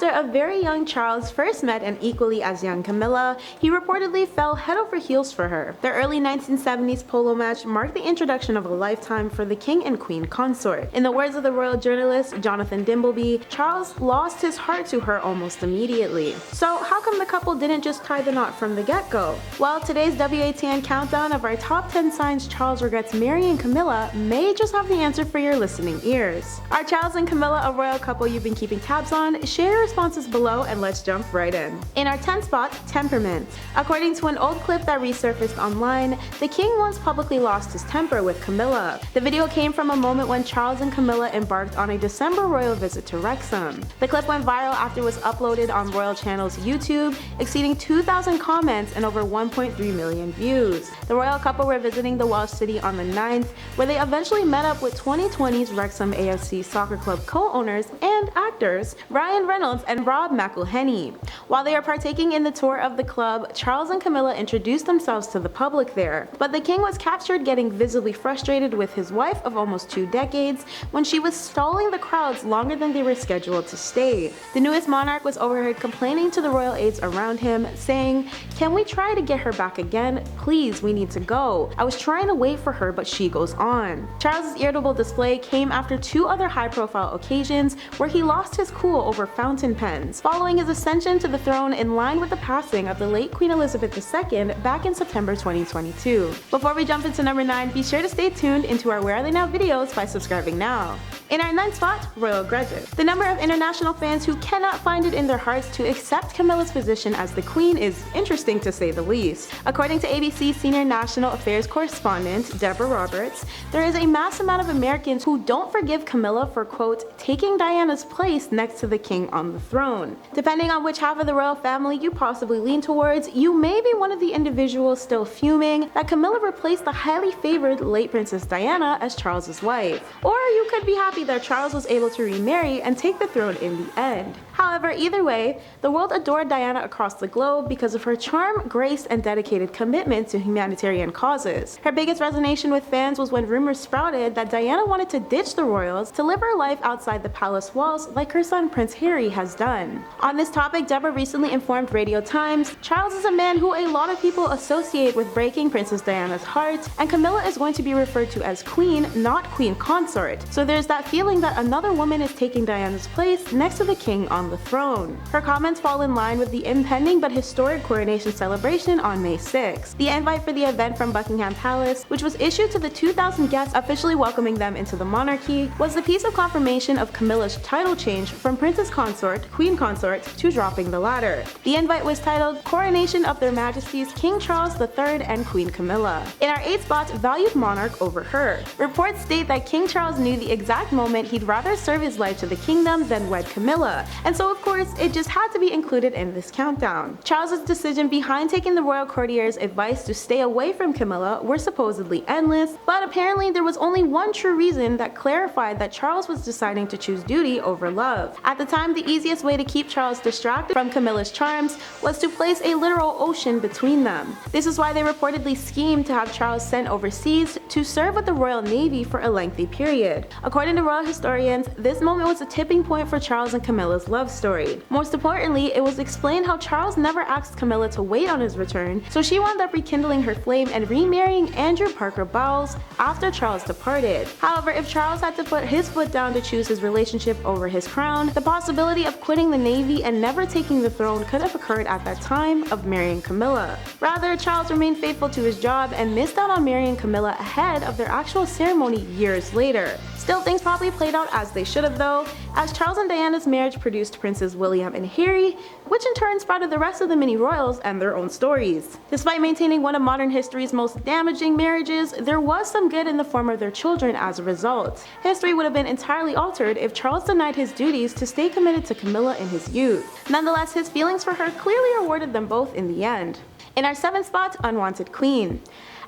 After a very young Charles first met an equally as young Camilla, he reportedly fell head over heels for her. Their early 1970s polo match marked the introduction of a lifetime for the king and queen consort. In the words of the royal journalist Jonathan Dimbleby, Charles lost his heart to her almost immediately. So how come the couple didn't just tie the knot from the get-go? Well, today's WATN countdown of our top 10 signs Charles regrets marrying Camilla may just have the answer for your listening ears. Are Charles and Camilla a royal couple you've been keeping tabs on? Share your responses below and let's jump right in. In our 10th spot, Tempermant. According to an old clip that resurfaced online, the king once publicly lost his temper with Camilla. The video came from a moment when Charles and Camilla embarked on a December royal visit to Wrexham. The clip went viral after it was uploaded on Royal Channel's YouTube, exceeding 2,000 comments and over 1.3 million views. The royal couple were visiting the Welsh city on the 9th, where they eventually met up with 2020's Wrexham AFC Soccer Club co-owners and actors Ryan Reynolds and Rob McElhenney. While they are partaking in the tour of the club, Charles and Camilla introduced themselves to the public there, but the king was captured getting visibly frustrated with his wife of almost 2 decades when she was stalling the crowds longer than they were scheduled to stay. The newest monarch was overheard complaining to the royal aides around him, saying, "Can we try to get her back again? Please, we need to go. I was trying to wait for her, but she goes on." Charles' irritable display came after 2 other high-profile occasions where he lost his cool over fountain pens, following his ascension to the throne in line with the passing of the late Queen Elizabeth II back in September 2022. Before we jump into number 9, be sure to stay tuned into our Where Are They Now videos by subscribing now. In our 9th spot, royal grudges. The number of international fans who cannot find it in their hearts to accept Camilla's position as the queen is interesting to say the least. According to ABC senior national affairs correspondent Deborah Roberts, there is a mass amount of Americans who don't forgive Camilla for, quote, taking Diana's place next to the king on the throne. Depending on which half of the royal family you possibly lean towards, you may be one of the individuals still fuming that Camilla replaced the highly favored late Princess Diana as Charles's wife. Or you could be happy that Charles was able to remarry and take the throne in the end. However, either way, the world adored Diana across the globe because of her charm, grace, and dedicated commitment to humanitarian causes. Her biggest resonation with fans was when rumors sprouted that Diana wanted to ditch the royals to live her life outside the palace walls like her son Prince Harry has done. On this topic, Deborah recently informed Radio Times, Charles is a man who a lot of people associate with breaking Princess Diana's heart, and Camilla is going to be referred to as queen, not queen consort. So there's that feeling that another woman is taking Diana's place next to the king on the throne. Her comments fall in line with the impending but historic coronation celebration on May 6th. The invite for the event from Buckingham Palace, which was issued to the 2,000 guests officially welcoming them into the monarchy, was the piece of confirmation of Camilla's title change from princess consort, queen consort, to dropping the latter. The invite was titled Coronation of Their Majesties King Charles III and Queen Camilla. In our 8th spot, valued monarch over her. Reports state that King Charles knew the exact moment he'd rather serve his life to the kingdom than wed Camilla, and so of course it just had to be included in this countdown. Charles's decision behind taking the royal courtier's advice to stay away from Camilla were supposedly endless, but apparently there was only one true reason that clarified that Charles was deciding to choose duty over love. At the time, the easiest way to keep Charles distracted from Camilla's charms was to place a literal ocean between them. This is why they reportedly schemed to have Charles sent overseas to serve with the Royal Navy for a lengthy period. According to royal historians, this moment was a tipping point for Charles and Camilla's love story. Most importantly, it was explained how Charles never asked Camilla to wait on his return, so she wound up rekindling her flame and remarrying Andrew Parker Bowles after Charles departed. However, if Charles had to put his foot down to choose his relationship over his crown, the possibility of quitting the Navy and never taking the throne could have occurred at that time of marrying Camilla. Rather, Charles remained faithful to his job and missed out on marrying Camilla ahead of their actual ceremony years later. Still, things probably played out as they should have though, as Charles and Diana's marriage produced Princes William and Harry, which in turn sprouted the rest of the mini royals and their own stories. Despite maintaining one of modern history's most damaging marriages, there was some good in the form of their children as a result. History would have been entirely altered if Charles denied his duties to stay committed to Camilla in his youth. Nonetheless, his feelings for her clearly rewarded them both in the end. In our 7th spot, Unwanted Queen.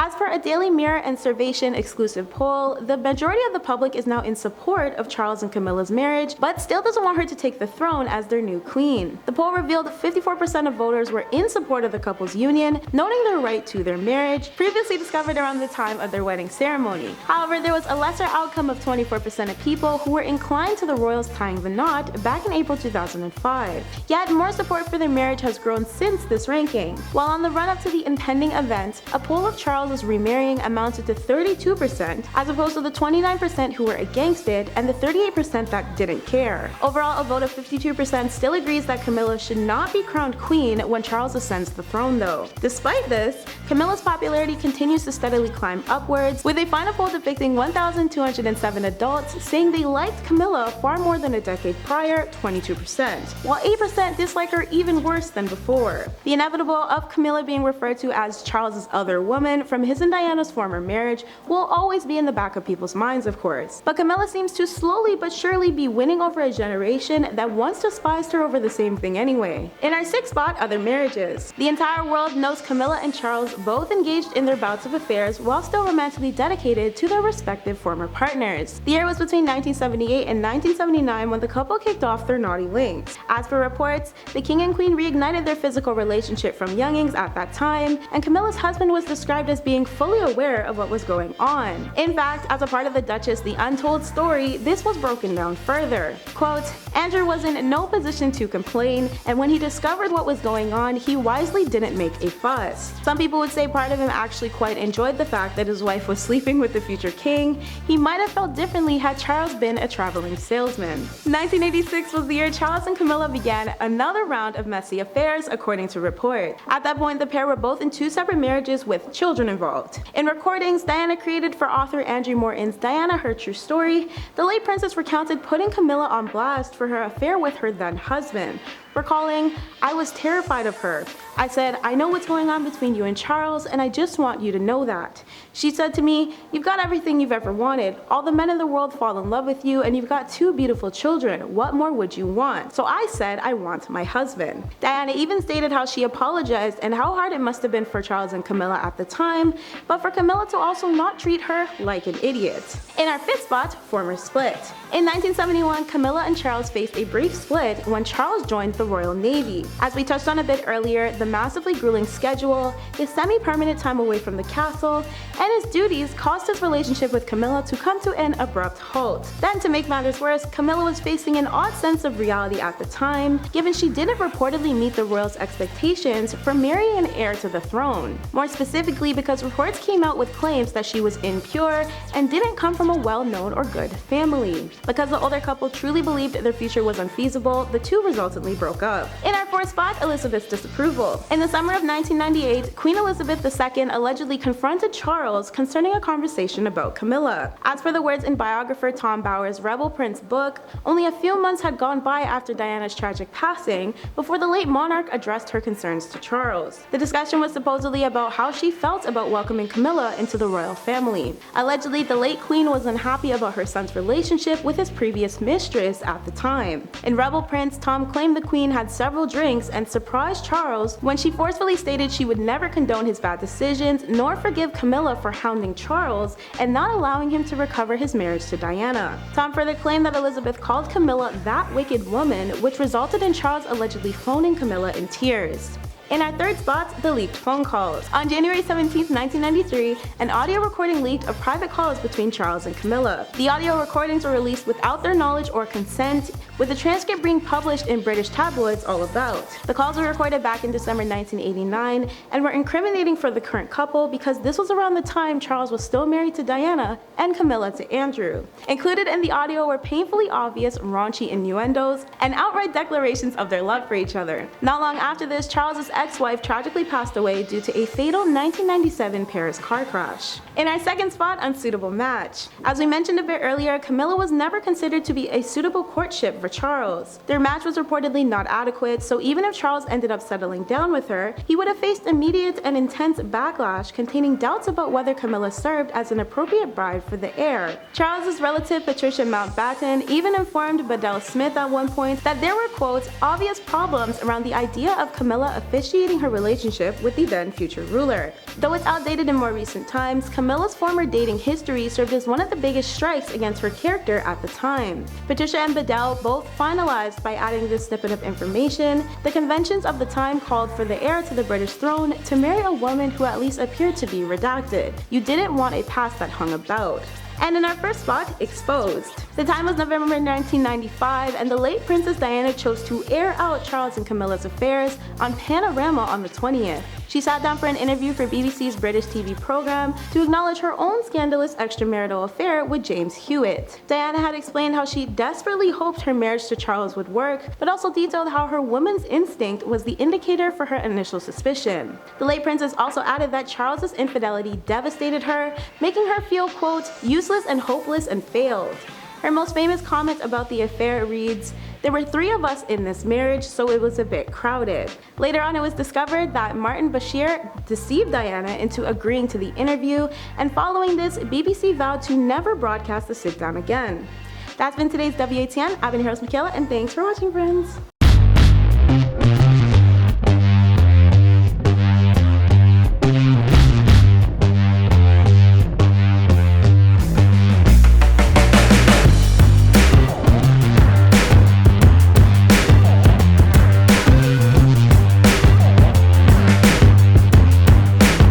As per a Daily Mirror and Survation exclusive poll, the majority of the public is now in support of Charles and Camilla's marriage, but still doesn't want her to take the throne as their new queen. The poll revealed 54% of voters were in support of the couple's union, noting their right to their marriage, previously discovered around the time of their wedding ceremony. However, there was a lesser outcome of 24% of people who were inclined to the royals tying the knot back in April 2005. Yet, more support for their marriage has grown since this ranking. While on the run-up to the impending event, a poll of Charles' remarrying amounted to 32%, as opposed to the 29% who were against it and the 38% that didn't care. Overall, a vote of 52% still agrees that Camilla should not be crowned queen when Charles ascends the throne though. Despite this, Camilla's popularity continues to steadily climb upwards, with a final poll depicting 1,207 adults saying they liked Camilla far more than a decade prior, 22%, while 8% dislike her even worse than before. The inevitable of Camilla being referred to as Charles' other woman from his and Diana's former marriage will always be in the back of people's minds, of course. But Camilla seems to slowly but surely be winning over a generation that once despised her over the same thing anyway. In our sixth spot, other marriages. The entire world knows Camilla and Charles both engaged in their bouts of affairs while still romantically dedicated to their respective former partners. The year was between 1978 and 1979 when the couple kicked off their naughty links. As for reports, the king and queen reignited their physical relationship from youngings at that time, and Camilla's husband was described as being fully aware of what was going on. In fact, as a part of the Duchess The Untold Story, this was broken down further. Quote, Andrew was in no position to complain, and when he discovered what was going on, he wisely didn't make a fuss. Some people would say part of him actually quite enjoyed the fact that his wife was sleeping with the future king. He might have felt differently had Charles been a traveling salesman. 1986 was the year Charles and Camilla began another round of messy affairs, according to reports. At that point, the pair were both in two separate marriages with children involved. In recordings Diana created for author Andrew Morton's Diana Her True Story, the late princess recounted putting Camilla on blast for her affair with her then husband, recalling, "I was terrified of her. I said, I know what's going on between you and Charles, and I just want you to know that. She said to me, you've got everything you've ever wanted. All the men in the world fall in love with you, and you've got two beautiful children. What more would you want? So I said, I want my husband." Diana even stated how she apologized and how hard it must have been for Charles and Camilla at the time, but for Camilla to also not treat her like an idiot. In our fifth spot, former split. In 1971, Camilla and Charles faced a brief split when Charles joined the Royal Navy. As we touched on a bit earlier, the massively grueling schedule, his semi-permanent time away from the castle, and his duties caused his relationship with Camilla to come to an abrupt halt. Then, to make matters worse, Camilla was facing an odd sense of reality at the time, given she didn't reportedly meet the royals' expectations for marrying an heir to the throne. More specifically, because reports came out with claims that she was impure and didn't come from a well-known or good family. Because the older couple truly believed their future was unfeasible, the two resultantly broke up. In our fourth spot, Elizabeth's disapproval. In the summer of 1998, Queen Elizabeth II allegedly confronted Charles concerning a conversation about Camilla. As per the words in biographer Tom Bower's Rebel Prince book, only a few months had gone by after Diana's tragic passing before the late monarch addressed her concerns to Charles. The discussion was supposedly about how she felt about welcoming Camilla into the royal family. Allegedly, the late queen was unhappy about her son's relationship with his previous mistress at the time. In Rebel Prince, Tom claimed the queen had several drinks and surprised Charles when she forcefully stated she would never condone his bad decisions nor forgive Camilla for hounding Charles and not allowing him to recover his marriage to Diana. Tom further claimed that Elizabeth called Camilla that wicked woman, which resulted in Charles allegedly phoning Camilla in tears. In our third spot, the leaked phone calls. On January 17, 1993, an audio recording leaked of private calls between Charles and Camilla. The audio recordings were released without their knowledge or consent, with the transcript being published in British tabloids all about. The calls were recorded back in December 1989 and were incriminating for the current couple because this was around the time Charles was still married to Diana and Camilla to Andrew. Included in the audio were painfully obvious, raunchy innuendos and outright declarations of their love for each other. Not long after this, Charles' ex-wife tragically passed away due to a fatal 1997 Paris car crash. In our second spot, Unsuitable Match. As we mentioned a bit earlier, Camilla was never considered to be a suitable courtship for over Charles. Their match was reportedly not adequate, so even if Charles ended up settling down with her, he would have faced immediate and intense backlash containing doubts about whether Camila served as an appropriate bride for the heir. Charles's relative Patricia Mountbatten even informed Bedell Smith at one point that there were, quote, obvious problems around the idea of Camila officiating her relationship with the then future ruler. Though it's outdated in more recent times, Camila's former dating history served as one of the biggest strikes against her character at the time. Patricia and Bedell both finalized by adding this snippet of information: the conventions of the time called for the heir to the British throne to marry a woman who at least appeared to be redacted. You didn't want a past that hung about. And in our first spot, Exposed. The time was November 1995, and the late Princess Diana chose to air out Charles and Camila's affairs on Panorama on the 20th. She sat down for an interview for BBC's British TV program to acknowledge her own scandalous extramarital affair with James Hewitt. Diana had explained how she desperately hoped her marriage to Charles would work, but also detailed how her woman's instinct was the indicator for her initial suspicion. The late princess also added that Charles's infidelity devastated her, making her feel, quote, useless and hopeless and failed. Her most famous comment about the affair reads, "There were 3 of us in this marriage, so it was a bit crowded." Later on, it was discovered that Martin Bashir deceived Diana into agreeing to the interview, and following this, BBC vowed to never broadcast the sit-down again. That's been today's WATN. I've been your host, Michaela, and thanks for watching, friends.